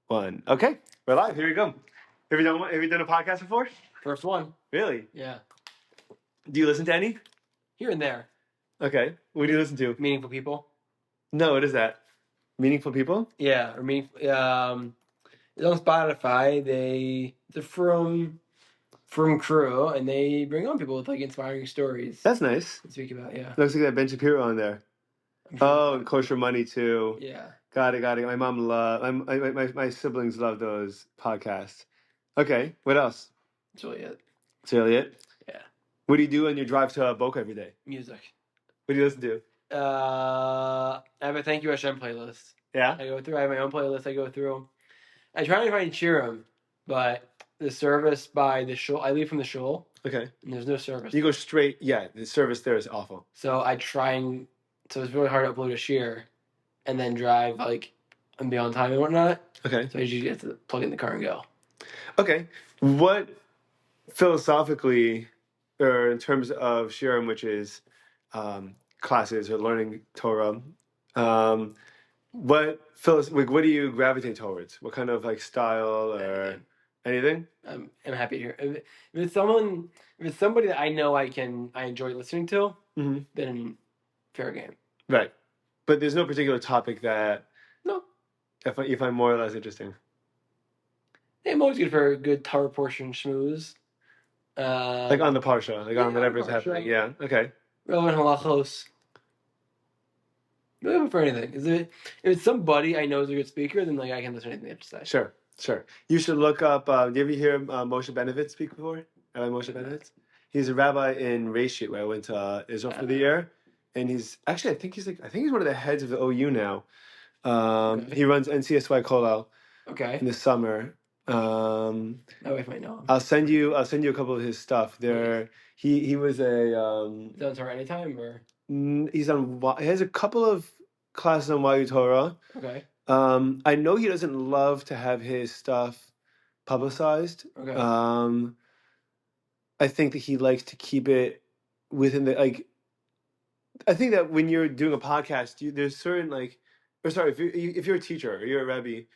1. Okay, we're live. Here we go. Have you done a podcast before? First one. Really? Yeah. Do you listen to any? Here and there. Okay. What do you listen to? Meaningful people. No, what is that? Meaningful people? Yeah, or meaningful. It's on Spotify. They're from Crew, and they bring on people with like inspiring stories. That's nice. To speak about. Yeah. Looks like that Ben Shapiro on there. Oh, and Kosher Money too. Yeah. Got it. My mom my siblings love those podcasts. Okay, what else? That's really it. That's really it? Yeah. What do you do on your drive to Boca every day? Music. What do you listen to? I have a Thank You Hashem playlist. Yeah? I have my own playlist I go through. I try to find Shirim, but the service by the shul, I leave from the shul. Okay. And there's no service. You go straight, yeah, the service there is awful. So so it's really hard to upload a shear and then drive and be on time and whatnot. Okay. So I usually get to plug in the car and go. Okay. What philosophically, or in terms of shirim, which is classes or learning Torah, what do you gravitate towards? What kind of style or anything? I'm happy to hear. If it's somebody that I know I enjoy listening to, then fair game. Right. But there's no particular topic that you find more or less interesting. I'm always good for a good Torah portion schmooze. Like on the parsha, on whatever's happening. Yeah. Okay. Relevant halachos. Really for anything. If it's somebody I know is a good speaker, then I can listen to anything they have to say. Sure. You should look up. Do you ever hear Moshe Benevitz speak before? Rabbi Moshe Benevitz. He's a rabbi in Reshit, where I went to Israel for the year, and he's actually I think he's one of the heads of the OU now. He runs NCSY Kollel. Okay. In the summer. My wife might know him. I'll send you a couple of his stuff. He was a. Is that on Torah Anytime or? He has a couple of classes on YU Torah. Okay. I know he doesn't love to have his stuff publicized. Okay. I think that he likes to keep it within the I think that when you're doing a podcast, there's certain if you're a teacher or you're a rebbe,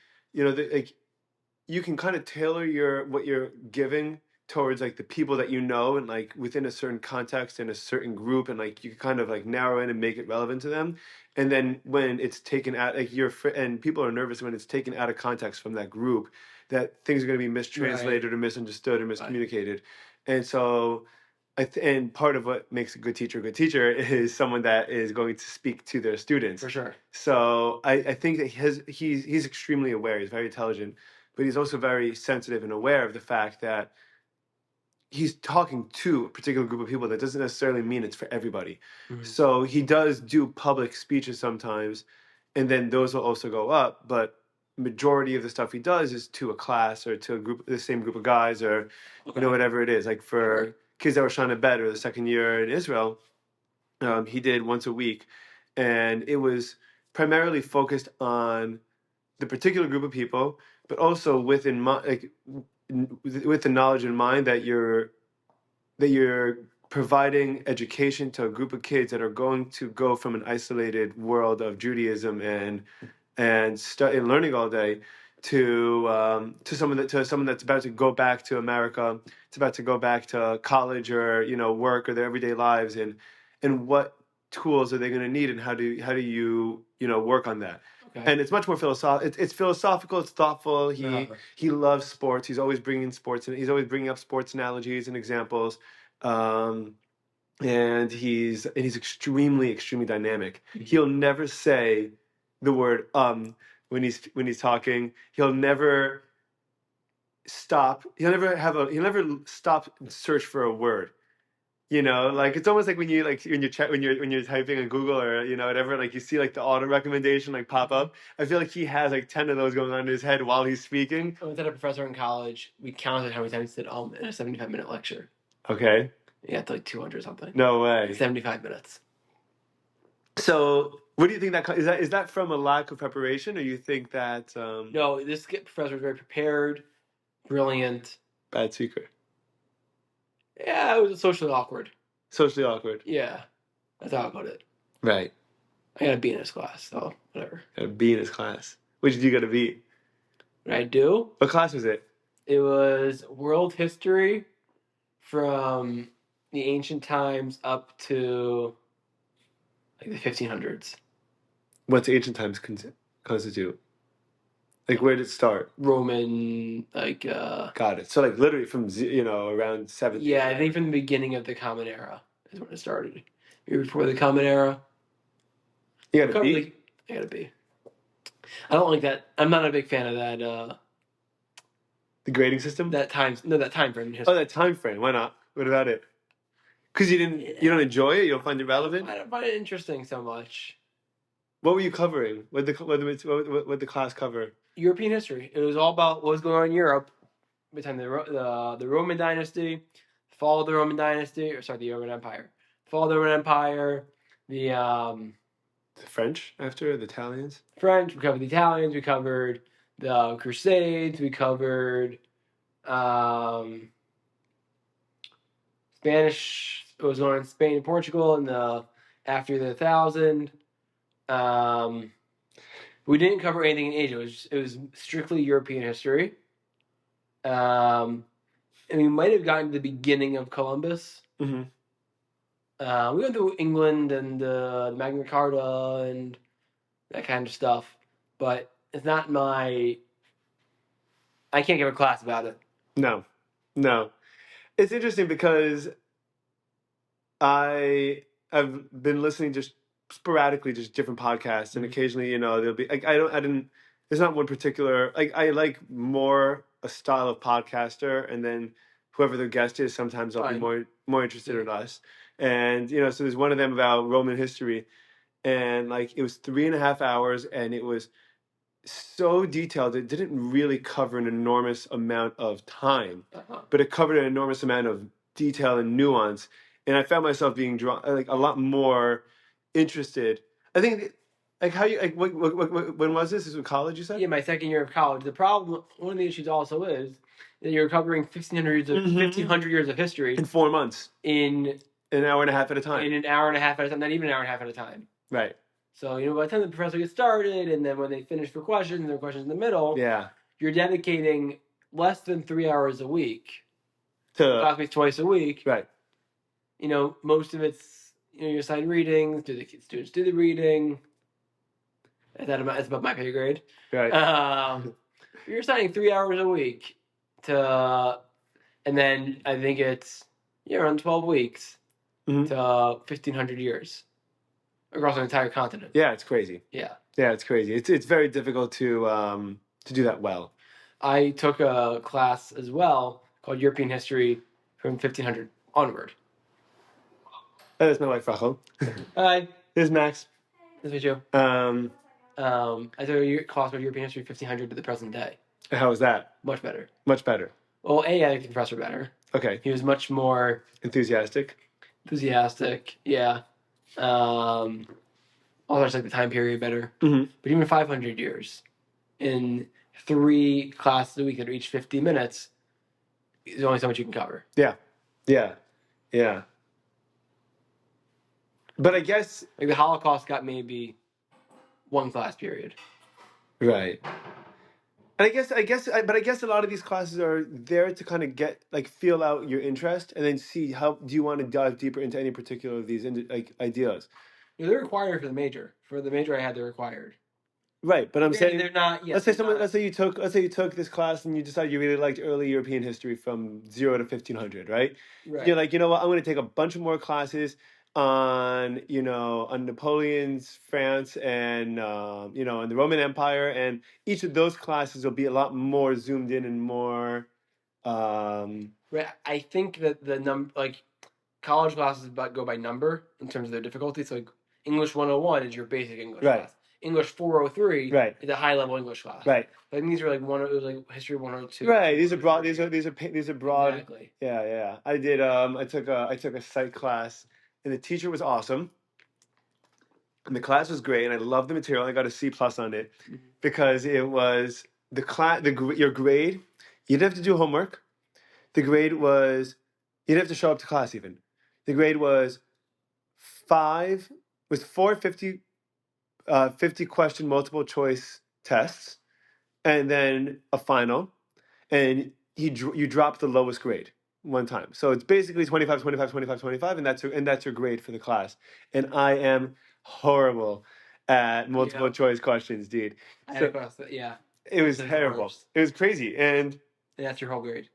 you can kind of tailor what you're giving towards the people that you know and within a certain context in a certain group, and you can kind of narrow in and make it relevant to them. And then when it's taken out, and people are nervous when it's taken out of context from that group, that things are going to be mistranslated or misunderstood or miscommunicated. And so and part of what makes a good teacher is someone that is going to speak to their students. For sure. So I think that he's extremely aware. He's very intelligent, but he's also very sensitive and aware of the fact that he's talking to a particular group of people. That doesn't necessarily mean it's for everybody. Mm-hmm. So he does do public speeches sometimes, and then those will also go up. But majority of the stuff he does is to a class or to the same group of guys, or whatever it is. Like for kids that were Shana Bet or the second year in Israel, he did once a week, and it was primarily focused on the particular group of people, but also with the knowledge in mind that you're providing education to a group of kids that are going to go from an isolated world of Judaism and learning all day to someone that's about to go back to America, it's about to go back to college or work or their everyday lives, and what tools are they going to need, and how do you work on that. Okay. And it's much more philosophical. It's philosophical. It's thoughtful. He loves sports. He's always bringing sports, and he's always bringing up sports analogies and examples. And he's extremely, extremely dynamic. Mm-hmm. He'll never say the word when he's talking. He'll never stop. He'll never stop and search for a word. It's almost like when you're typing on Google or whatever, you see the auto recommendation pop up. I feel like he has 10 of those going on in his head while he's speaking. I had a professor in college. We counted how many times he said in a 75-minute lecture. Okay. Yeah, it's 200 something. No way. 75 minutes. So, what do you think is that from a lack of preparation, or you think that? No, this professor was very prepared, brilliant. Bad speaker. Yeah, it was socially awkward. Socially awkward. Yeah, that's how I put it. Right. I got a B in his class, so whatever. Got a B in his class. Which did you get a B? What I do? What class was it? It was world history from the ancient times up to like the 1500s. What's ancient times constitute? Like, where did it start? Roman, Got it. So, like, literally from around 70. yeah, I think from the beginning of the Common Era is when it started. Maybe before the Common Era. You got a B? I got a B. I don't like that. I'm not a big fan of that. The grading system? That time frame in Oh, history. that time frame. Why not? What about it? Because you don't enjoy it. You don't find it relevant. I don't find it interesting so much. What were you covering? What the class cover? European history. It was all about what was going on in Europe between the Roman dynasty, fall of the Roman dynasty, or sorry, the Roman Empire, fall of the Roman Empire, the The French after the Italians. French. We covered the Italians. We covered the Crusades. We covered Spanish. What was going on in Spain and Portugal in the after the 1000. We didn't cover anything in Asia. It was strictly European history. And we might have gotten to the beginning of Columbus. Mm-hmm. We went through England and the Magna Carta and that kind of stuff, but it's not my. I can't give a class about it. No. It's interesting because I've been listening just sporadically, just different podcasts, and occasionally, there'll be like I didn't. There's not one particular like I like more a style of podcaster, and then whoever the guest is, sometimes I'll be more interested or less. And so there's one of them about Roman history, and like it was 3.5 hours, and it was so detailed. It didn't really cover an enormous amount of time, but it covered an enormous amount of detail and nuance. And I found myself being drawn, like a lot more interested. I think, like how you like when was this? This was in college, you said? Yeah, my second year of college. The problem, one of the issues also is that you're covering 1,500 years of history in 4 months, in an hour and a half at a time. In an hour and a half at a time, not even an hour and a half at a time. Right. So, by the time the professor gets started, and then when they finish for questions, there are questions in the middle. Yeah. You're dedicating less than 3 hours a week. To class meets twice a week. Right. Most of it's your assigned readings. Do the students do the reading? It's above my pay grade. Right. You're assigning 3 hours a week and then I think it's around 12 weeks to 1,500 years across an entire continent. Yeah, it's crazy. Yeah, it's crazy. It's very difficult to do that well. I took a class as well called European History from 1500 onward. That's my wife, Rachel. Hi. Here's Max. Nice to meet you. I took a class of European History 1500 to the present day. How was that? Much better. Much better. Well, I liked the professor better. Okay. He was much more enthusiastic. Yeah. Also, I just like the time period better. Mm-hmm. But even 500 years in 3 classes a week that are each 50 minutes, there's only so much you can cover. Yeah. But I guess like the Holocaust got maybe 1 class period. Right. And I guess a lot of these classes are there to kind of feel out your interest and then see how do you want to dive deeper into any particular of these ideas. They're required for the major. For the major I had, they're required. Right, but I'm saying they're not. Yes, let's say you took this class and you decided you really liked early European history from 0 to 1500, right? You're like, what, I'm going to take a bunch of more classes on on Napoleon's France and and the Roman Empire, and each of those classes will be a lot more zoomed in and more. Right, I think that the college classes go by number in terms of their difficulty. So English 101 is your basic English class. English 403 is a high level English class. Right. I think these are it was like history 102. Right. These are broad. These are broad. Exactly. Yeah. I did. I took a psych class, and the teacher was awesome, and the class was great, and I loved the material. I got a C+ on it because it was the class. Your grade. You didn't have to do homework. The grade was you didn't have to show up to class even. The grade was 4 50 question multiple choice tests, and then a final, and you drop the lowest grade one time. So it's basically 25, 25, 25, 25, and that's your grade for the class. And I am horrible at multiple choice questions, dude. I had a class that, yeah. It was terrible. It was crazy, and that's your whole grade.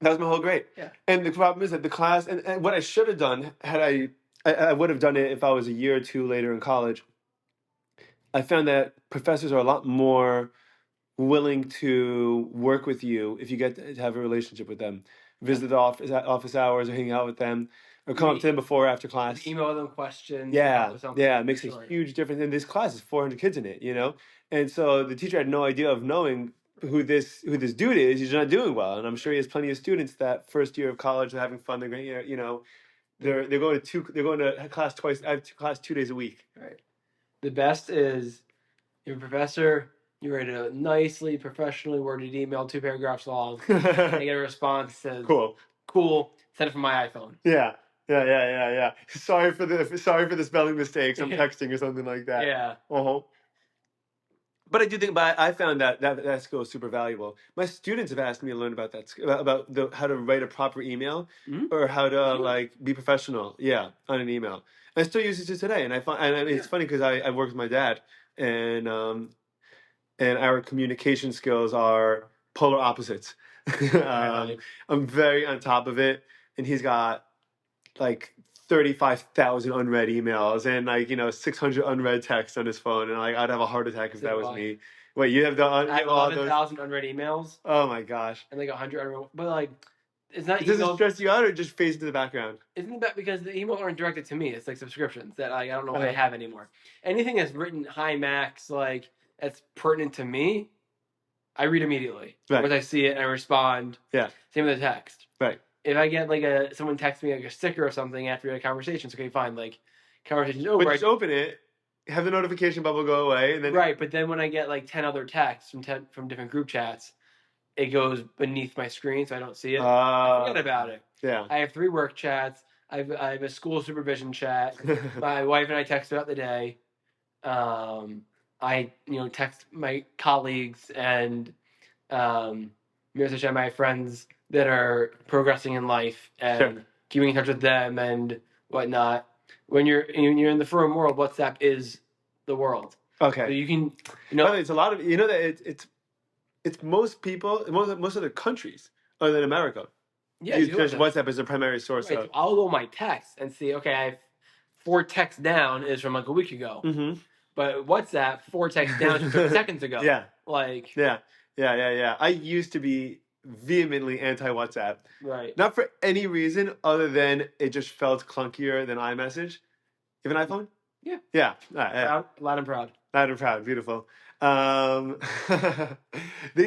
That was my whole grade. Yeah. And the problem is that the class, and what I should have done had I would have done it if I was a year or two later in college. I found that professors are a lot more willing to work with you if you get to have a relationship with them. Visit the office hours, or hang out with them, or come up to them before or after class. Email them questions. Yeah, it makes a huge difference. And this class is 400 kids in it, and so the teacher had no idea of knowing who this dude is. He's not doing well, and I'm sure he has plenty of students that first year of college, they're having fun. They're going, they're going to class twice. I have class 2 days a week. Right. The best is your professor. You write a nicely, professionally worded email, 2 paragraphs long. And you get a response that says, "Cool. Send it from my iPhone." Yeah. Sorry for the spelling mistakes. I'm texting or something like that. Yeah. But I do think, I found that skill is super valuable. My students have asked me to learn about that, about how to write a proper email, or how to be professional. Yeah, on an email. I still use it to today, and it's funny because I work with my dad, and our communication skills are polar opposites. I'm very on top of it, and he's got like 35,000 unread emails and 600 unread texts on his phone, and I'd have a heart attack if that was me. Wait, you have I have 11,000 unread emails. Oh my gosh! And 100 unread, but it's not. It doesn't stress you out, or just fades into the background? Isn't that because the emails aren't directed to me? It's like subscriptions that I don't know what I have anymore. Anything that's written high max, that's pertinent to me, I read immediately. Right. Once I see it, and I respond. Yeah. Same with the text. Right. If I get someone text me a sticker or something after a conversation, it's okay, fine. Conversation's over. But just open it, have the notification bubble go away, and then right. But then when I get 10 other texts from different group chats, it goes beneath my screen, so I don't see it. I forget about it. Yeah. I have 3 work chats. I have a school supervision chat. My wife and I text throughout the day. I text my colleagues and my friends that are progressing in life and keeping in touch with them and whatnot. When you're in the firm world, WhatsApp is the world. Okay. So you can it's a lot of that it's most people, most other countries other than America. Yeah, use WhatsApp as a primary source. Right, so I'll go my text and see. Okay, I have 4 texts down is from a week ago. Mm-hmm. But WhatsApp 4 texts down is 30 seconds ago. Yeah. Yeah. I used to be vehemently anti-WhatsApp. Right. Not for any reason other than it just felt clunkier than iMessage. You have an iPhone? Yeah. Yeah. Proud, loud and proud. Loud and proud. Beautiful. They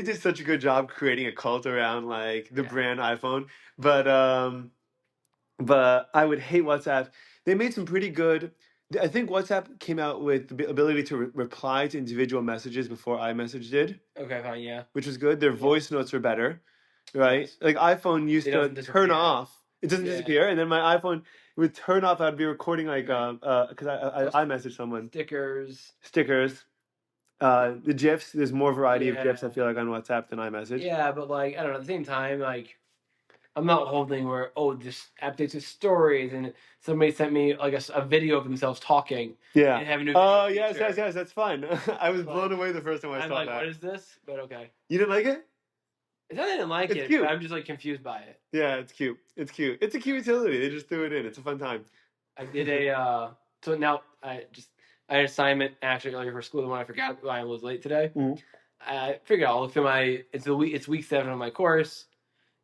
did such a good job creating a cult around the brand iPhone, but I would hate WhatsApp. They made some pretty good. I think WhatsApp came out with the ability to reply to individual messages before iMessage did. Okay, fine, yeah. Which was good. Their voice notes are better, right? Yes. iPhone used to turn off. It doesn't disappear, and then my iPhone would turn off. I'd be recording because I messaged someone. Stickers. The GIFs. There's more variety of GIFs. I feel on WhatsApp than iMessage. Yeah, but I don't know. At the same time, I'm not holding where this updates with stories and somebody sent me a video of themselves talking. Yeah. And having a video yes, that's fun. I was blown away the first time I saw that. What is this? But okay. You didn't like it? It's not that I didn't like it, but I'm just confused by it. Yeah, it's cute. It's a cute utility. They just threw it in. It's a fun time. I did so now I had an assignment actually earlier for school, the one I forgot why I was late today. Mm-hmm. I figured I'll look through it's week 7 of my course.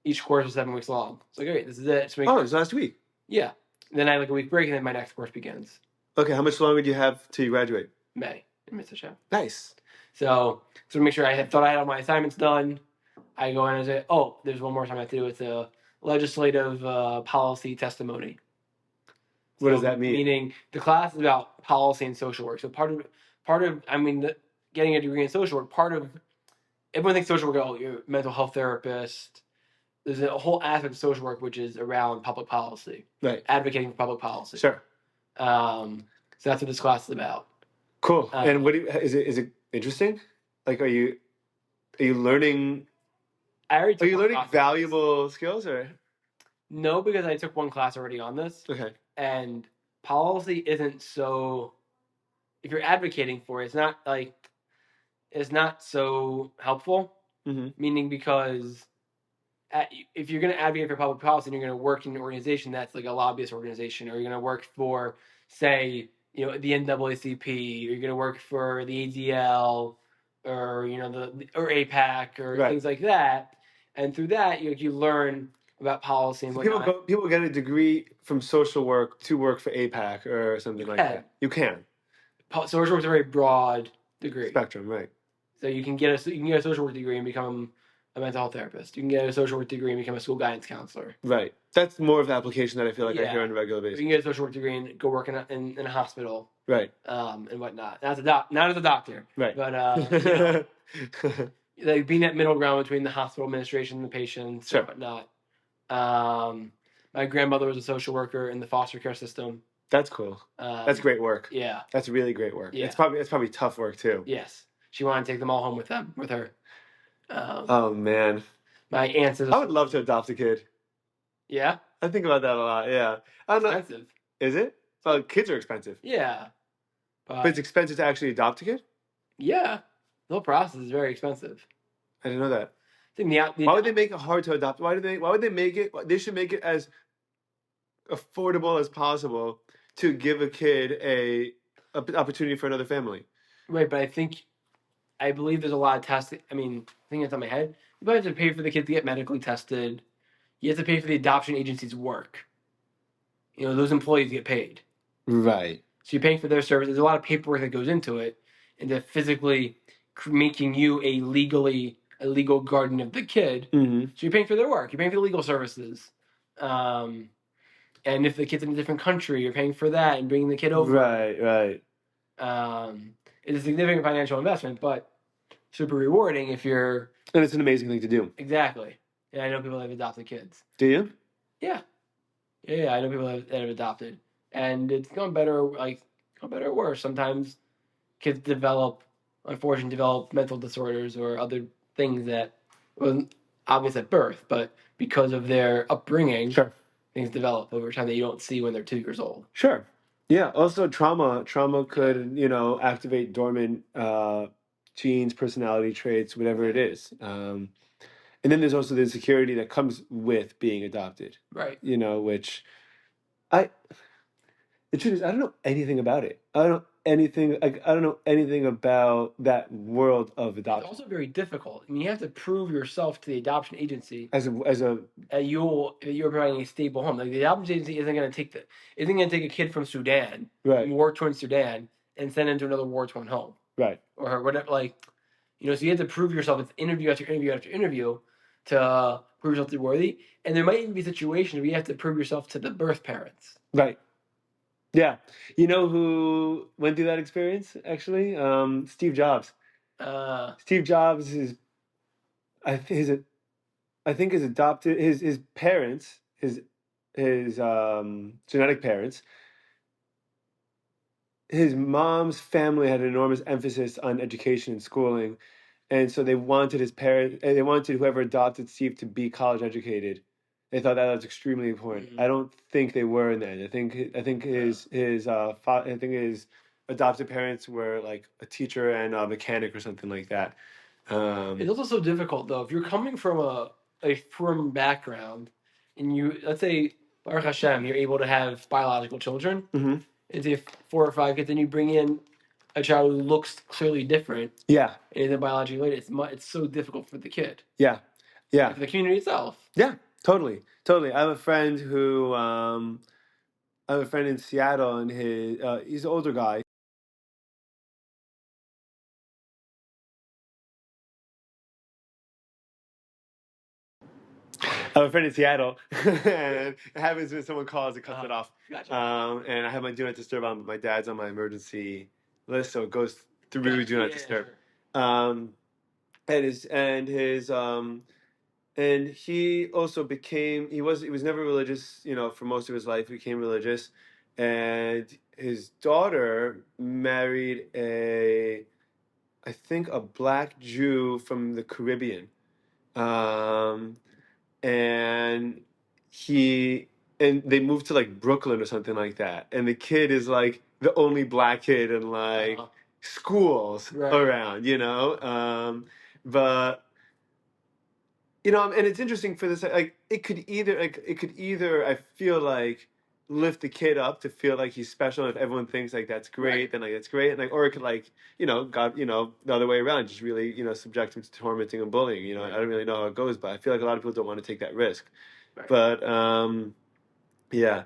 Each course is 7 weeks long. So great, this is it. It was last week. Yeah. And then I have a week break, and then my next course begins. Okay, how much longer do you have till you graduate? May in Mississippi. Nice. So to make sure I thought I had all my assignments done, I go in and say, there's one more time I have to do with the legislative policy testimony. What does that mean? Meaning the class is about policy and social work. So part of getting a degree in social work, everyone thinks social work, you're a mental health therapist. There's a whole aspect of social work which is around public policy. Right. Advocating for public policy. Sure. So that's what this class is about. Cool. And is it interesting? Are you Are you learning? Are you learning valuable skills or? No, because I took one class already on this. Okay. And policy isn't so. If you're advocating for it, it's not so helpful. Mm-hmm. Meaning because if you're going to advocate for public policy and you're going to work in an organization that's like a lobbyist organization, or you're going to work for, say, the NAACP, or you're going to work for the ADL, or or APAC, or things like that, and through that you learn about policy and whatnot. People get a degree from social work to work for APAC or something like that. You can. Social work is a very broad degree spectrum, right? So you can get a social work degree and become a mental health therapist. You can get a social work degree and become a school guidance counselor. Right. That's more of the application that I feel like I hear on a regular basis. You can get a social work degree and go work in a hospital. Right. And whatnot. Not as a doctor. Right. But like being that middle ground between the hospital administration and the patients and whatnot. My grandmother was a social worker in the foster care system. That's cool. That's great work. Yeah. That's really great work. Yeah. It's probably tough work too. Yes. She wanted to take them all home with her. Oh man. My aunt says I would love to adopt a kid. Yeah? I think about that a lot, yeah. I don't know. Expensive. Is it? Well, kids are expensive. Yeah. But it's expensive to actually adopt a kid? Yeah. The whole process is very expensive. I didn't know that. Why would they make it hard to adopt? Why would they make it? They should make it as affordable as possible to give a kid a opportunity for another family. Right, but I believe there's a lot of tests. I mean, I think it's on my head. You have to pay for the kid to get medically tested. You have to pay for the adoption agency's work. Those employees get paid. Right. So you're paying for their service. There's a lot of paperwork that goes into it, into physically making you a legal guardian of the kid. Mm-hmm. So you're paying for their work. You're paying for the legal services. And if the kid's in a different country, you're paying for that and bringing the kid over. Right. It's a significant financial investment, but super rewarding if you're... And it's an amazing thing to do. Exactly. And I know people that have adopted kids. Do you? Yeah. Yeah, I know people that have adopted. And it's gone better or worse. Sometimes kids unfortunately develop mental disorders or other things that wasn't obvious at birth, but because of their upbringing, things develop over time that you don't see when they're 2 years old. Sure. Yeah. Also, trauma could activate dormant genes, personality traits, whatever it is. And then there's also the insecurity that comes with being adopted. Right. Which the truth is, I don't know anything about it. I don't know anything about that world of adoption. It's also very difficult. I mean, you have to prove yourself to the adoption agency that you're providing a stable home. Like the adoption agency isn't going to take a kid from Sudan, right, war-torn Sudan, and send him to another war-torn home, right, or whatever. So you have to prove yourself. It's interview after interview after interview to prove yourself to be worthy. And there might even be situations where you have to prove yourself to the birth parents. Right. Yeah. You know who went through that experience, actually? Steve Jobs. Steve Jobs I think his adopted his parents, his genetic parents, his mom's family had an enormous emphasis on education and schooling, and so they wanted whoever adopted Steve to be college educated. They thought that was extremely important. Mm-hmm. I don't think they were in the end. I think his adopted parents were like a teacher and a mechanic or something like that. It's also so difficult though. If you're coming from a firm background, and let's say Baruch Hashem, you're able to have biological children. Mm-hmm. If you have 4 or 5 kids, then you bring in a child who looks clearly different. Yeah. And isn't biologically related. It's so difficult for the kid. Yeah. Yeah. And for the community itself. Yeah. Totally. I have a friend in Seattle, and he's an older guy. I have a friend in Seattle, and it happens when someone calls, it cuts it off. Gotcha. And I have my Do Not Disturb on, but my dad's on my emergency list, so it goes through Do Not Disturb. Sure. And he also he was never religious, for most of his life. He became religious, and his daughter married I think, a black Jew from the Caribbean. Um, and he and they moved to like Brooklyn or something like that. And the kid is like the only black kid in like schools around, you know. But you know, and it's interesting for this. Like, it could either I feel like lift the kid up to feel like he's special. If everyone thinks like that's great, then like that's great. And like, or it could like, you know, God, you know, the other way around, just really, you know, subject him to tormenting and bullying. You know, I don't really know how it goes, but I feel like a lot of people don't want to take that risk. But yeah.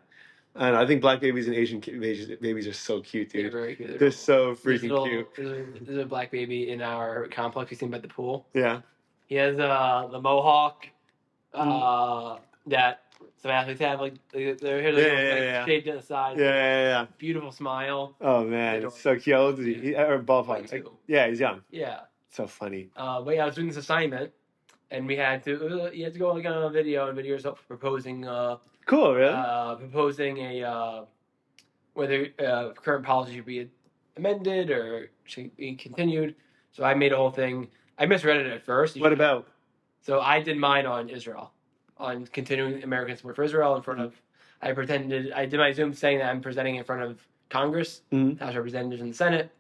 And I think black babies and Asian babies are so cute, dude. They're very cute. They're so freaking cute. There's a black baby in our complex. We've seen by the pool. Yeah. He has the mohawk that some athletes have, like their hair shaved to the side. Yeah. Beautiful smile. Oh man, it's so cute. How old is he? Or ballpark? Like, yeah, he's young. Yeah. So funny. But yeah, I was doing this assignment, and we had to you had to go like on a video, and video yourself proposing. Cool, really? Proposing a whether current policy should be amended or should be continued. So I made a whole thing. I misread it at first. What about? So I did mine on Israel, on continuing American support for Israel in front of. I did my Zoom saying that I'm presenting in front of Congress, House Representatives and the Senate,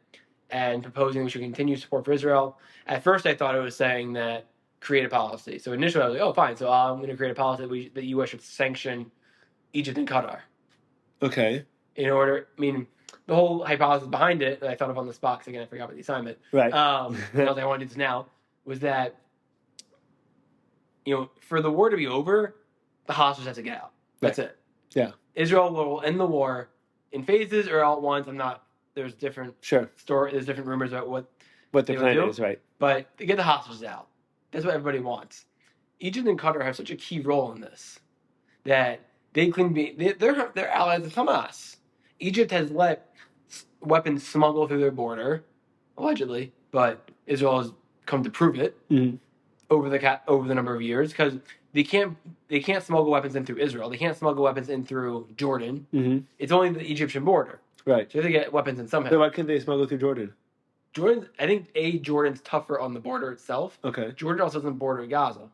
and proposing we should continue support for Israel. At first, I thought it was saying that create a policy. So initially, I was like, oh, fine. So I'm going to create a policy that the U.S. should sanction Egypt and Qatar. Okay. In order, I mean, the whole hypothesis behind it that I thought of on the spot, because again, I forgot about the assignment. Right. I was like, I want to do this now, was that, you know, for the war to be over, the hostages have to get out. That's it. Yeah. Israel will end the war in phases or all at once. There's different there's different rumors about what the plan is, right? But to get the hostages out. That's what everybody wants. Egypt and Qatar have such a key role in this that they claim to be they're allies of Hamas. Egypt has let weapons smuggle through their border, allegedly, but Israel has come to prove it over the number of years because they can't smuggle weapons in through Israel. They can't smuggle weapons in through Jordan. It's only the Egyptian border. Right. So they get weapons in somehow. So why can't they smuggle through Jordan? I think Jordan's tougher on the border itself. Okay. Jordan also doesn't border Gaza.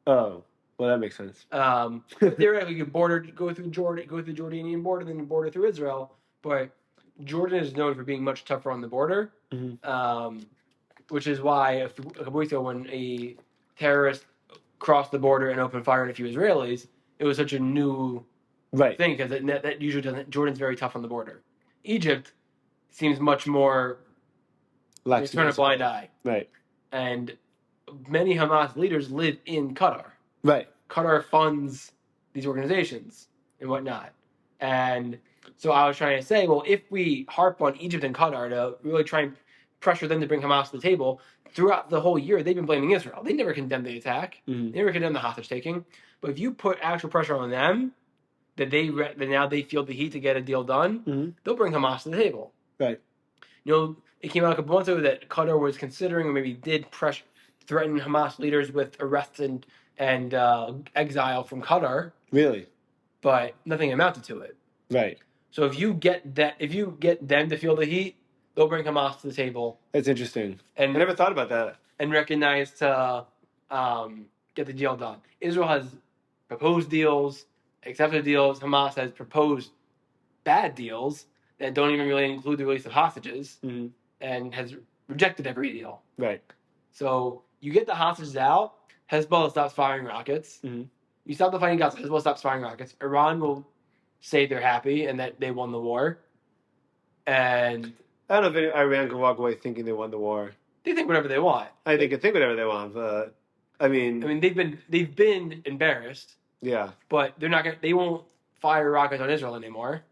Oh. Well, that makes sense. Theoretically, you could go through the Jordanian border, then border through Israel. But Jordan is known for being much tougher on the border, which is why a couple weeks ago when a terrorist crossed the border and opened fire on a few Israelis, it was such a new thing because that usually doesn't. Jordan's very tough on the border. Egypt seems much more turn a blind eye. Right. And many Hamas leaders live in Qatar. Right. Qatar funds these organizations and whatnot. And so I was trying to say, well, if we harp on Egypt and Qatar to really try and pressure them to bring Hamas to the table, throughout the whole year, they've been blaming Israel. They never condemned the attack. They never condemned the hostage taking. But if you put actual pressure on them, that now they feel the heat to get a deal done, they'll bring Hamas to the table. Right. You know, it came out a couple months ago that Qatar was considering or maybe did threaten Hamas leaders with arrests and exile from Qatar. Really? But nothing amounted to it. Right. So if you get them to feel the heat, they'll bring Hamas to the table. That's interesting. And I never thought about that. And recognize to get the deal done. Israel has proposed deals, accepted deals. Hamas has proposed bad deals that don't even really include the release of hostages, and has rejected every deal. Right. So you get the hostages out, Hezbollah stops firing rockets. You stop the fighting Gaza, Hezbollah stops firing rockets. Iran will say they're happy and that they won the war. And I don't know if Iran can walk away thinking they won the war. They think whatever they want. I think they can think whatever they want, but I mean they've been embarrassed. Yeah. But they won't fire rockets on Israel anymore.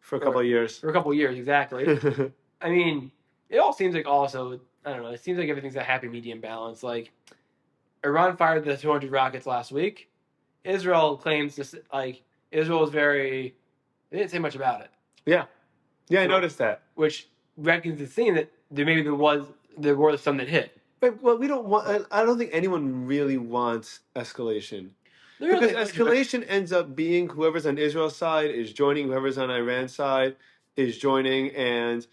For a couple of years. For a couple of years, exactly. I mean, it all seems like also, I don't know, it seems like everything's a happy medium balance. Like, Iran fired the 200 rockets last week. Israel claims Israel is they didn't say much about it. Yeah. Yeah, I noticed that. Which reckons the scene that there were some that hit. But, well, I don't think anyone really wants escalation. Because escalation ends up being whoever's on Israel's side is joining whoever's on Iran's side. is joining, and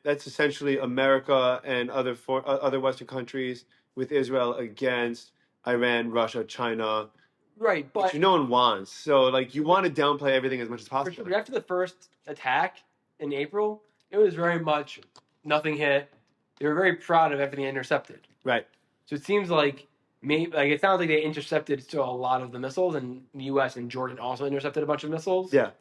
that's essentially America and other Western countries with Israel against Iran, Russia, China. Right, but which no one wants. So like you want to downplay everything as much as for possible. sure, but after the first attack in April, it was very much nothing hit. They were very proud of everything they intercepted. Right. So it seems like it sounds like they intercepted still a lot of the missiles, and the U.S. and Jordan also intercepted a bunch of missiles. Yeah.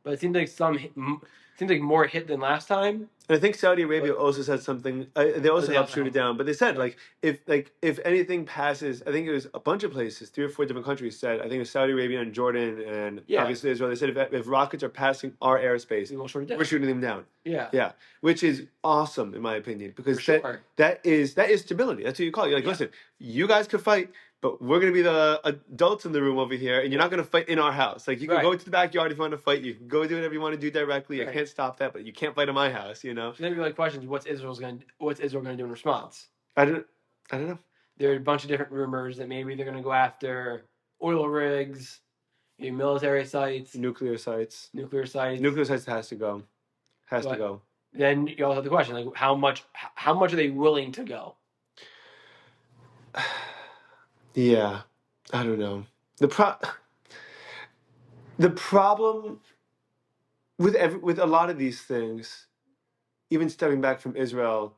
But it seems like seems like more hit than last time. And I think Saudi Arabia also said something. They also helped shoot it down, but they said if anything passes, I think it was a bunch of places, 3 or 4 different countries said. I think it was Saudi Arabia and Jordan and obviously Israel. They said if rockets are passing our airspace, we're shooting them down. Yeah, which is awesome in my opinion because sure. that is stability. That's what you call it. You're like, listen, you guys can fight, but we're going to be the adults in the room over here, and you're not going to fight in our house. Like, you can go to the backyard if you want to fight. You can go do whatever you want to do directly. I can't stop that, but you can't fight in my house, you know? So then we questions, what's Israel going to do in response? I don't know. There are a bunch of different rumors that maybe they're going to go after oil rigs, military sites. Nuclear sites. Nuclear sites has to go. To go. Then you also have the question, like, how much are they willing to go? Yeah, I don't know. The problem with a lot of these things, even stepping back from Israel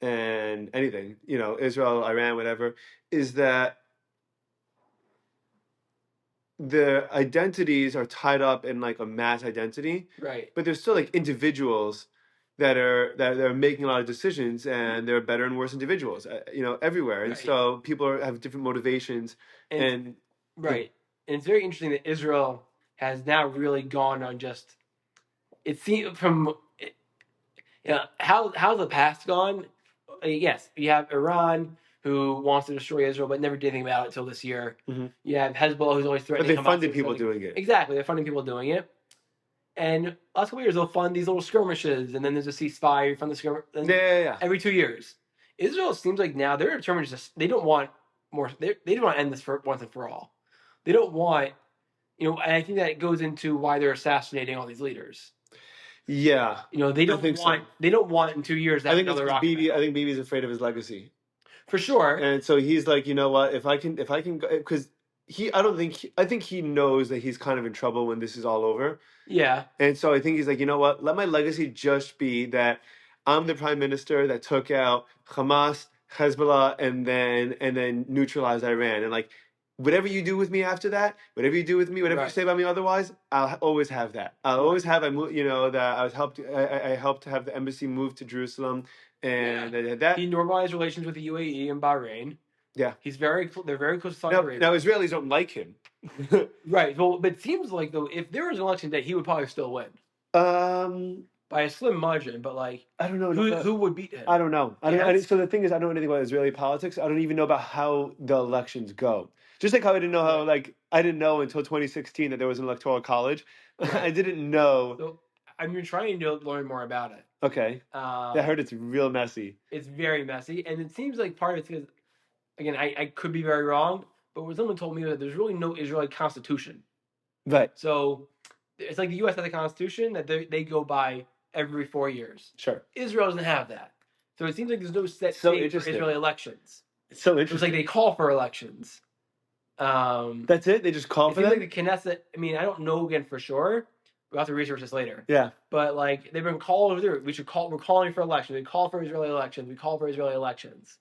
and anything, Israel, Iran, whatever, is that the identities are tied up in like a mass identity, right? But there's still like individuals that are making a lot of decisions, and they're better and worse individuals, everywhere. And so people have different motivations, and right. And it's very interesting that Israel has now really gone on just, it seems from how the past gone. Yes, you have Iran, who wants to destroy Israel but never did anything about it until this year. Mm-hmm. You have Hezbollah, who's always threatening. But they funded people doing it. Exactly, they're funding people doing it. And last couple years, they'll fund these little skirmishes, and then there's a ceasefire from the skirmish. Yeah. Every 2 years, Israel seems like now they're determined they don't want more. They don't want to end this once and for all. They don't want, and I think that goes into why they're assassinating all these leaders. Yeah, they don't want. So. They don't want in 2 years. I think Bibi. I think Bibi's afraid of his legacy. For sure. And so he's like, you know what? If I can, because I think he knows that he's kind of in trouble when this is all over. Yeah. And so I think he's like, you know what? Let my legacy just be that I'm the prime minister that took out Hamas, Hezbollah, and then neutralized Iran. And like, whatever you do with me after that, whatever you do with me, whatever you say about me otherwise, I'll always have that. I'll always have, that I helped to have the embassy move to Jerusalem. And that he normalized relations with the UAE and Bahrain. Yeah, they're very close to Saudi Arabia. Now Israelis don't like him. Right. Well, but it seems like though, if there was an election day, he would probably still win. By a slim margin, but like I don't know who would beat him. I don't know. So the thing is, I don't know anything about Israeli politics. I don't even know about how the elections go. Just like how I didn't know how I didn't know until 2016 that there was an electoral college. Right. I didn't know. So I've been trying to learn more about it. Okay. I heard it's real messy. It's very messy, and it seems like part of it's because, again, I could be very wrong, but when someone told me that there's really no Israeli constitution. Right. So it's like the U.S. has a constitution that they go by every 4 years. Sure. Israel doesn't have that. So it seems like there's no set date for Israeli elections. It's so interesting. It's like they call for elections. That's it? They just call for them? Like the Knesset, I mean, I don't know again for sure. We'll have to research this later. Yeah. But like they've been called over. We're calling for elections. We call for Israeli elections. We call for Israeli elections.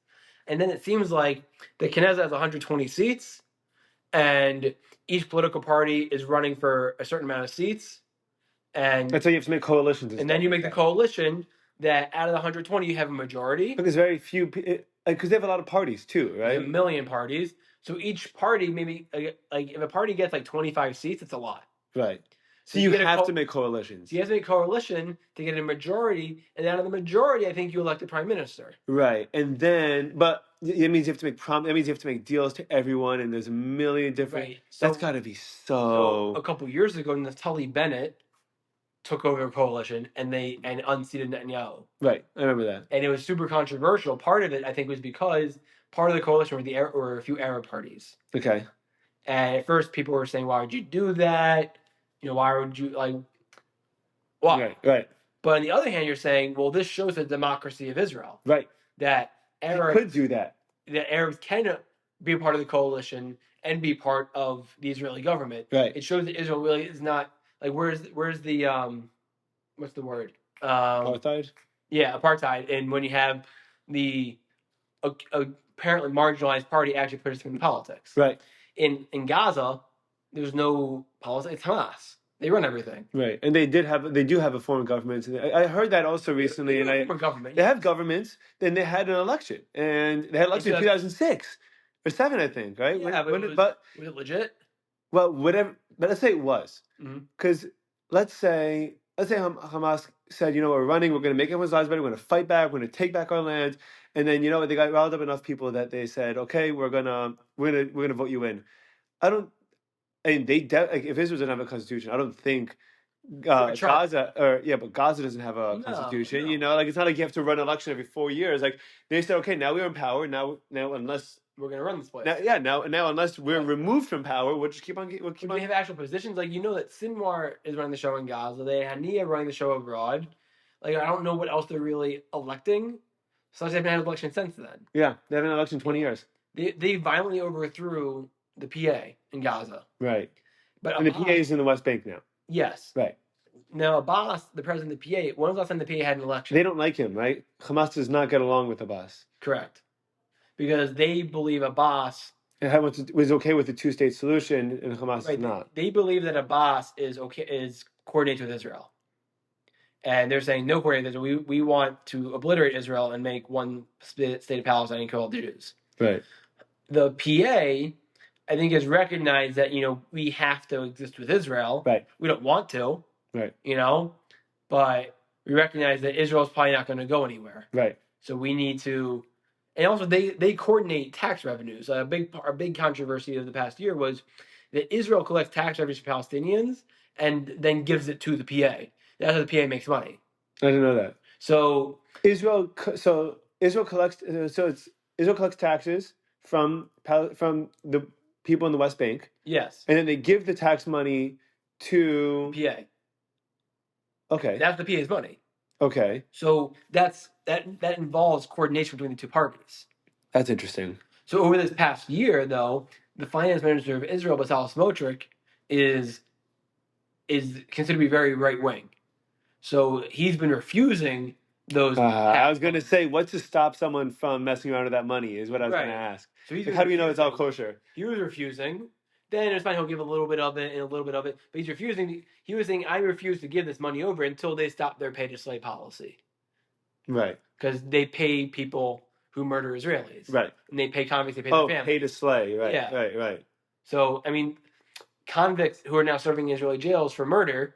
And then it seems like the Knesset has 120 seats, and each political party is running for a certain amount of seats. And so you have to make coalitions. And then you make the coalition that out of the 120 you have a majority. Because very few, because they have a lot of parties too, right? 1 million parties. So each party maybe like if a party gets like 25 seats, it's a lot. Right. So you have to make coalitions. You have to make a coalition to get a majority, and out of the majority, I think you elect a prime minister. Right, and then, but it means you have to make That means you have to make deals to everyone, and there's a million different. Right. So, that's got to be so. A couple years ago, Naftali Bennett took over a coalition, and unseated Netanyahu. Right, I remember that. And it was super controversial. Part of it, I think, was because part of the coalition were a few Arab parties. Okay. And at first, people were saying, "Why would you do that? Why would you like?" Why? Right. But on the other hand, you're saying, well, this shows the democracy of Israel. Right. That Arabs could do that. That Arabs can be a part of the coalition and be part of the Israeli government. Right. It shows that Israel really is not like where's the what's the word? Apartheid. Yeah, apartheid. And when you have the apparently marginalized party actually participating in politics. Right. In Gaza, there's no politics. It's Hamas. They run everything. Right, and they do have a form of government. I heard that also recently, they have governments. Then they had an election, and they had an election in 2006 or 7, I think. Right? Yeah, but was it legit? Well, whatever. But let's say it was, because let's say Hamas said, we're running. We're going to make everyone's lives better. We're going to fight back. We're going to take back our land. And then they got riled up enough people that they said, okay, we're gonna vote you in. I don't. And if Israel doesn't have a constitution, I don't think Gaza but Gaza doesn't have a constitution. No. It's not like you have to run an election every 4 years. Like they said, okay, now we're in power. Now unless we're gonna run this place. Now unless we're removed from power, we'll just keep on. We have actual positions. Like that Sinwar is running the show in Gaza. They had Hania running the show abroad. Like I don't know what else they're really electing. So they haven't had an election since then. Yeah, they haven't had an election in 20 years. They violently overthrew the PA in Gaza. Right. But and Abbas, the PA is in the West Bank now. Yes. Right. Now Abbas, the president of the PA, when was the last time the PA had an election? They don't like him, right? Hamas does not get along with Abbas. Correct. Because they believe Abbas was okay with the two-state solution, and Hamas is not. They believe that Abbas is coordinated with Israel. And they're saying no coordinated. We want to obliterate Israel and make one state of Palestine and kill all the Jews. Right. The PA, I think, has recognized that we have to exist with Israel. Right. We don't want to. Right. But we recognize that Israel's probably not going to go anywhere. Right. So we need to, and also they coordinate tax revenues. A big controversy of the past year was that Israel collects tax revenues from Palestinians and then gives it to the PA. That's how the PA makes money. I didn't know that. So Israel collects taxes from the people in the West Bank. Yes. And then they give the tax money to PA. Okay. That's the PA's money. Okay. So that involves coordination between the two parties. That's interesting. So over this past year, though, the finance minister of Israel, Bezalel Smotrich, is considered to be very right wing. So he's been refusing those. I was going to say, what's to stop someone from messing around with that money is what I was going to ask. So how do you know it's all kosher? He was refusing. Then it's fine, he'll give a little bit of it and a little bit of it. But he's refusing. He was saying, I refuse to give this money over until they stop their pay-to-slay policy. Right. Because they pay people who murder Israelis. Right. And they pay convicts, they pay their families. Pay-to-slay. Right. Yeah. Right. So, convicts who are now serving in Israeli jails for murder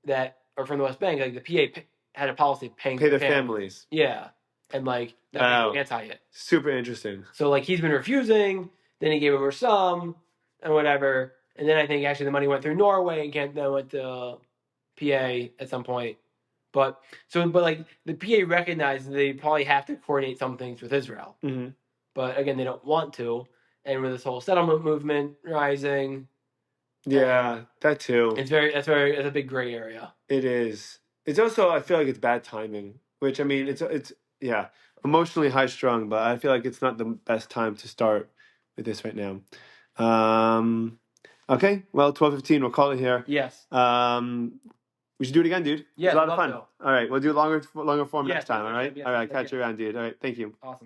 that are from the West Bank, like the PA had a policy of paying their families. Yeah. And that was anti it. Super interesting. So he's been refusing, then he gave over some and whatever. And then I think actually the money went through Norway and then went to PA at some point. But the PA recognized that they probably have to coordinate some things with Israel. Mm-hmm. But again, they don't want to. And with this whole settlement movement rising. Yeah, that too. It's a big gray area. It is. It's also, I feel like it's bad timing, which it's emotionally high strung, but I feel like it's not the best time to start with this right now. Okay, well, 12:15, we'll call it here. Yes. We should do it again, dude. Yeah, it's a lot of fun. All right, we'll do longer form next time. All right. Yeah, all right, catch you around, dude. All right, thank you. Awesome.